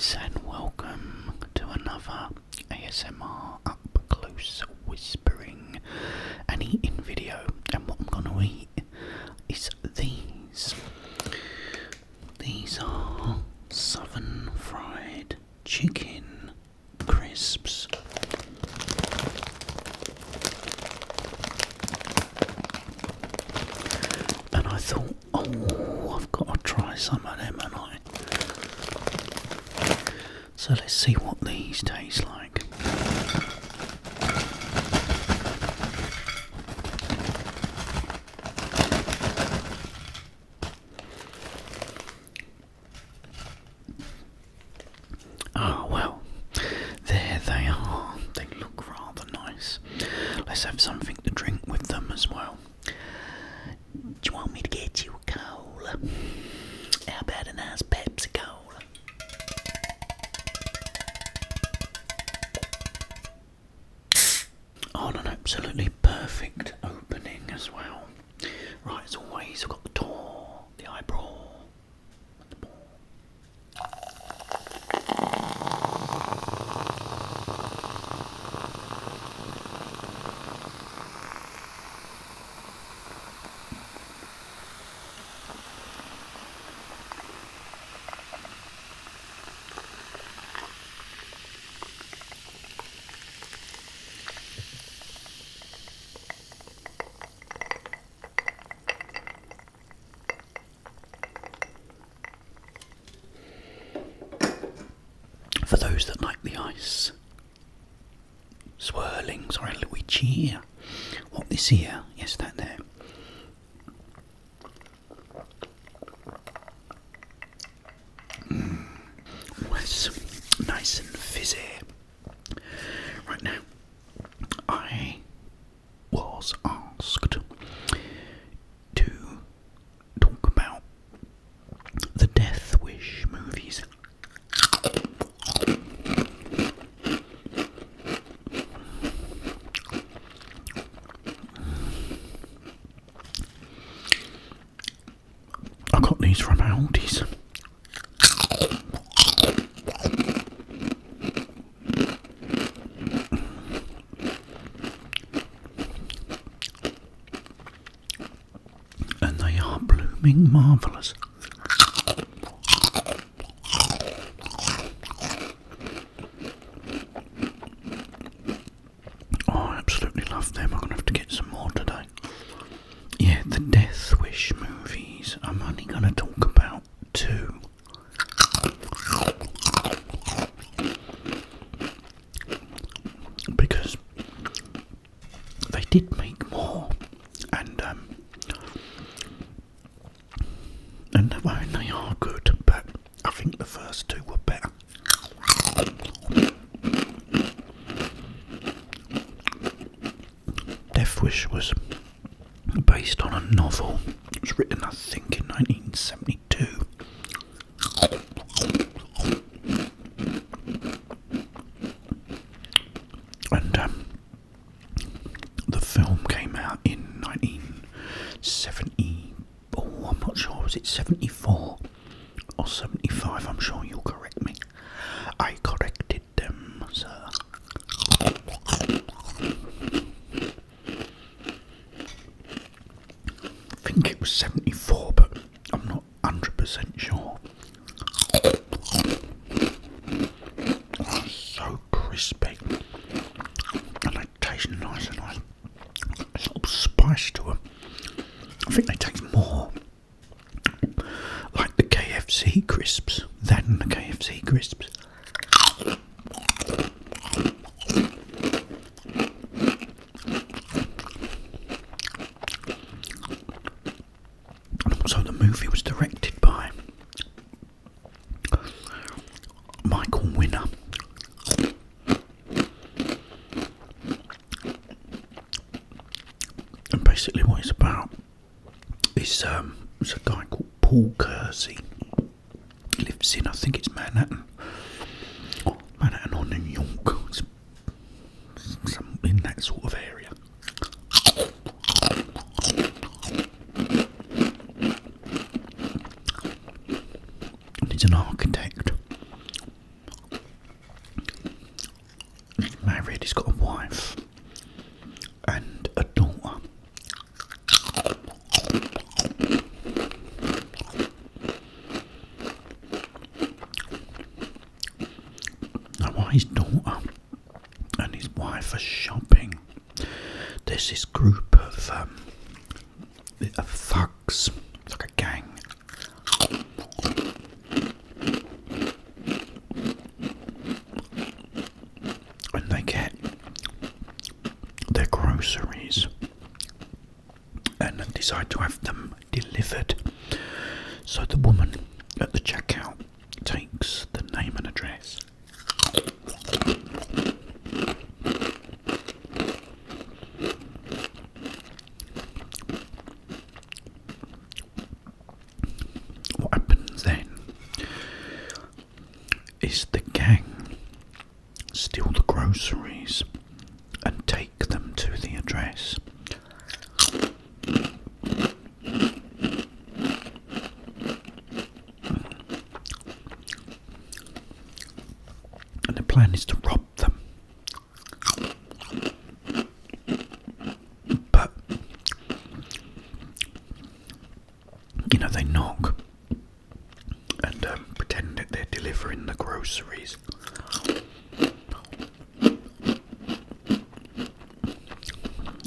guys, and welcome to another ASMR up close whispering and eating video. And what I'm gonna eat is these. These are southern fried chicken crisps. And I thought, oh, I've got to try some of them, and so let's see what these taste like. Ah, well, there they are. They look rather nice. Let's have something to drink with them as well. Do you want me to get you a cola? How about a nice Pepsi Cola? On an absolutely perfect opening as well. Right, as always, I've got the tor, the eyebrow, and the ball. For those that like the ice swirling, sorry, a little cheer. What this here? Yes, that there. Oh, it's nice and fizzy. Right now, I was asked to talk about the Death Wish movies. I got these from Aldi's. And they are blooming marvellous. Oh, I absolutely love them. I'm going to have to get some more today. Yeah, the Death Wish movies. I'm only going to talk about two. Because they did make more. And they are good, but I think the first two were better. Death Wish was based on a novel. It was written, I think, in 1972. And the film came out in 1970. Oh, I'm not sure. Was it 74 or 75? I'm sure you'll correct me. I corrected them, sir. I think it was 74, but I'm not 100% sure. Oh, so crispy. And they taste nice and nice. There's a little spice to them. I think they taste more like the KFC crisps than the KFC crisps. And also the movie was directed by Michael Winner. And basically what it's about is it's a guy called Paul Kersey. He lives in, I think it's Manhattan or New York. It's in that sort of area. And he's an architect. said he's got a wife and a daughter. Now, while his daughter and his wife are shopping, there's this group of thugs, it's like a gang. And they get their groceries and decide to have them delivered. So the woman at the checkout takes the name and address. What happens then is the gang steal the groceries and take them to the address. And the plan is to rob them. But, you know, they knock and pretend that they're delivering the groceries.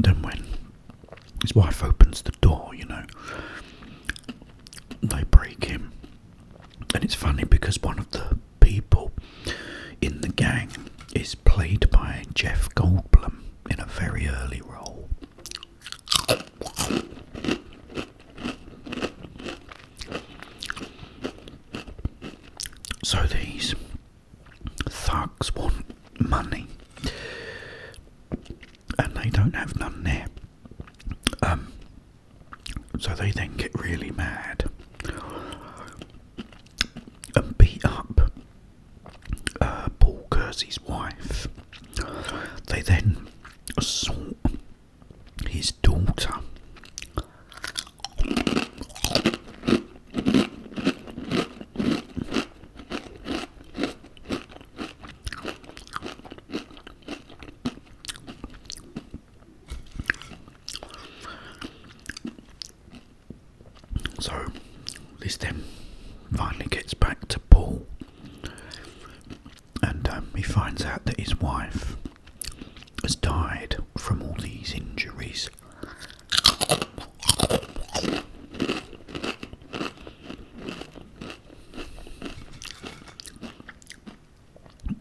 Then when his wife opens the door, you know, they break him. And it's funny because one of the people in the gang is played by Jeff Goldblum in a very early role. So these thugs want money, and they don't have none there. So they then get really mad and beat up Paul Kersey's wife. They then assault his daughter. So this then finally gets back to Paul, and he finds out that his wife has died from all these injuries.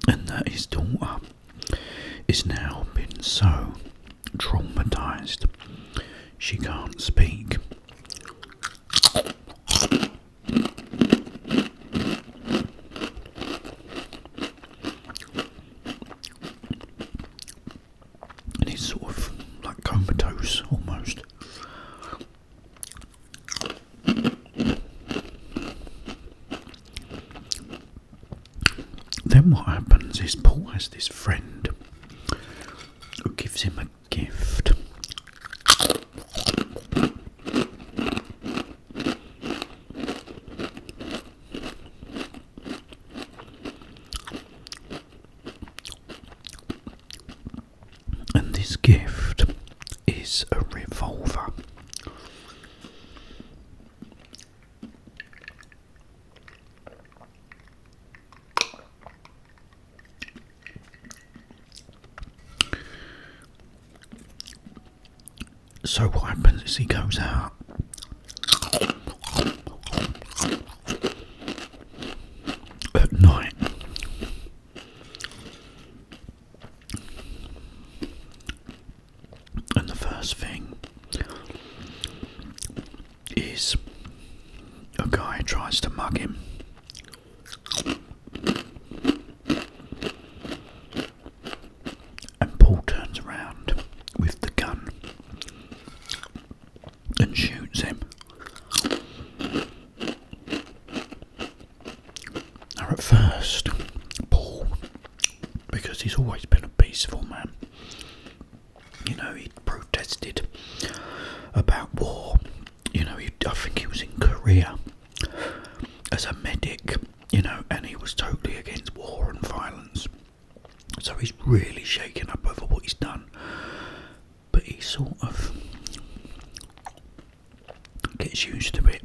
And that his daughter is now been so traumatised she can't speak. And he's sort of like comatose almost. Then what happens is Paul has this friend who gives him a gift. And this gift is a revolver. So what happens is he goes out at night and the first thing is a guy tries to mug him. And Paul turns around with the gun and shoots him. Now at first, Paul, because he's always been a peaceful man, you know, he protested about war, you know, I think he was in Korea as a medic, you know, and he was totally against war and violence. So he's really shaken up over what he's done. But he sort of gets used to it.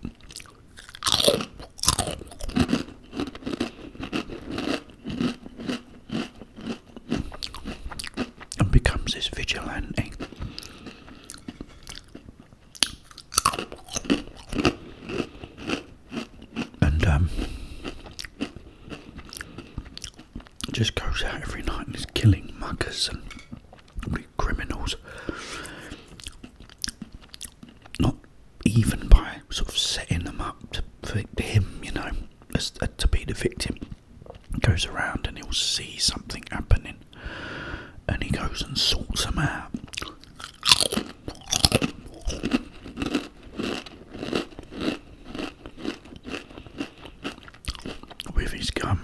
And becomes this vigilante. And just goes out every night and is killing muggers and criminals. Not even by sort of setting them up for him, to be the victim. He goes around and he'll see something happening and he goes and sorts them out. With his gun.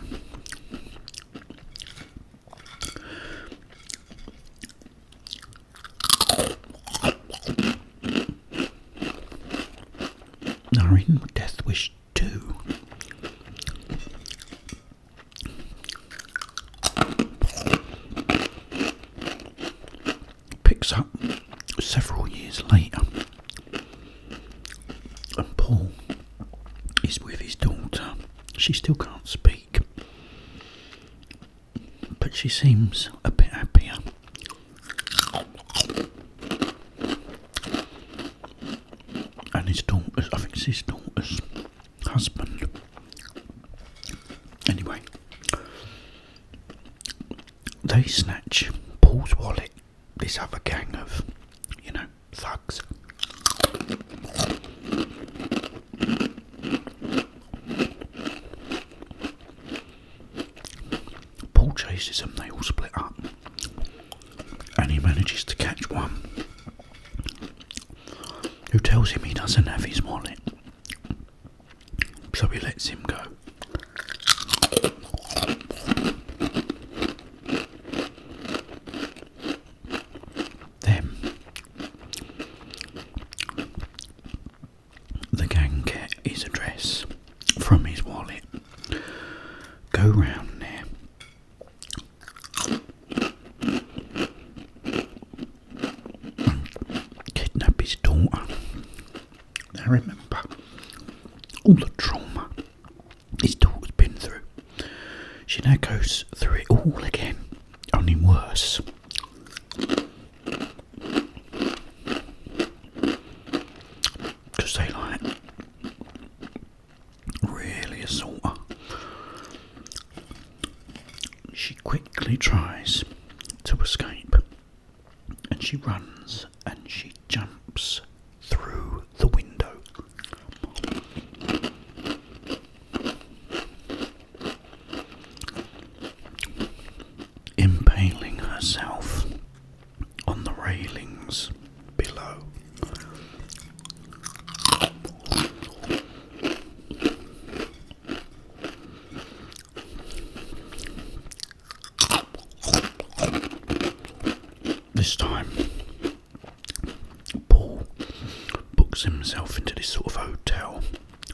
Now in Death Wish 2, picks up several years later, and Paul is with his daughter. She still can't speak, but she seems a bit happier. And his daughter's, I think it's his daughter's husband. Anyway, they snatch Paul's wallet, this other gang of, thugs. Paul chases them, they all split up. And he manages to catch one who tells him he doesn't have his wallet. So he lets him go. Then the gang get his address from his wallet, go round there, and kidnap his daughter. Now remember, all the trauma his daughter's been through. She now goes through it all again, only worse. Because they really assault her. She quickly tries to escape, and she runs and she jumps through the window. Impaling herself on the railings below. This time, Paul books himself into this sort of hotel,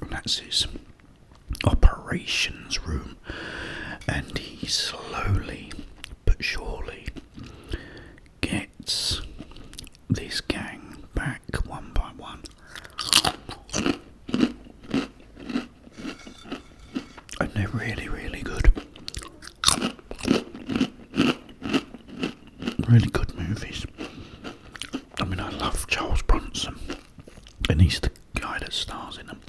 and that's his operations room, and he slowly but surely gets this gang back one by one. And they're really, really good. Really good movies. I mean, I love Charles Bronson, and he's the guy that stars in them.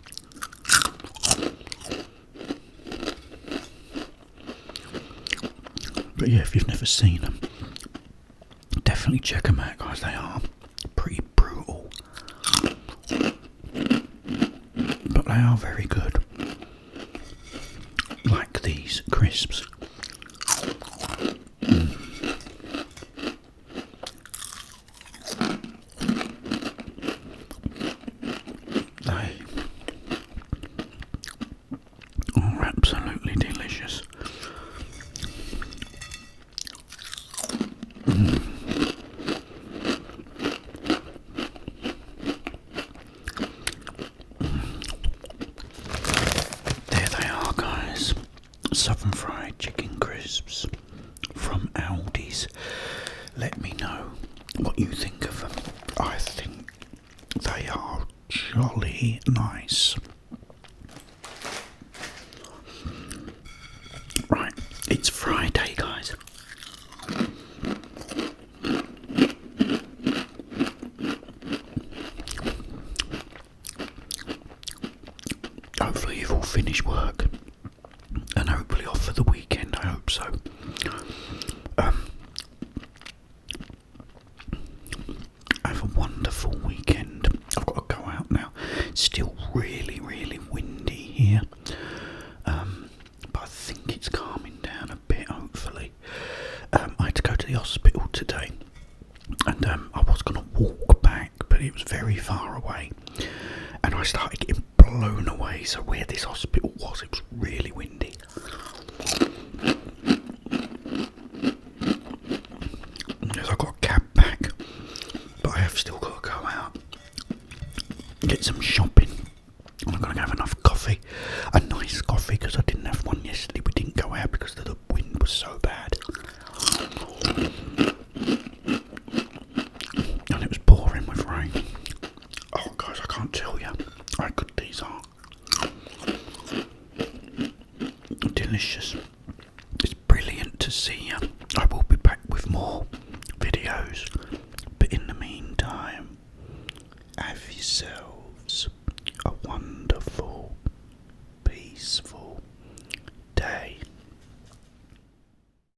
But yeah, if you've never seen them, definitely check them out, guys. They are pretty brutal, but they are very good. Like these crisps. They are absolutely delicious. There they are, guys. Southern fried chicken crisps from Aldi. please let me know what you think of them. I think they are jolly nice. Right, it's Friday, guys. Hopefully you've all finished work and hopefully off for the weekend. I hope so. Have a wonderful weekend. I've got to go out now. It's still really, really windy here, but I think it's calming down a bit, hopefully. I had to go to the hospital today, and I was going to walk back, but it was very far away, and I started getting blown away. So where this hospital was, it was really windy. Yes, I got a cab back, but I have still got to go out, get some shopping. I'm going to have enough coffee, a nice coffee, because I didn't have one yesterday. We didn't go out because the wind was so bad, and it was pouring with rain. Oh guys, I can't tell you how good these are. Delicious. It's brilliant to see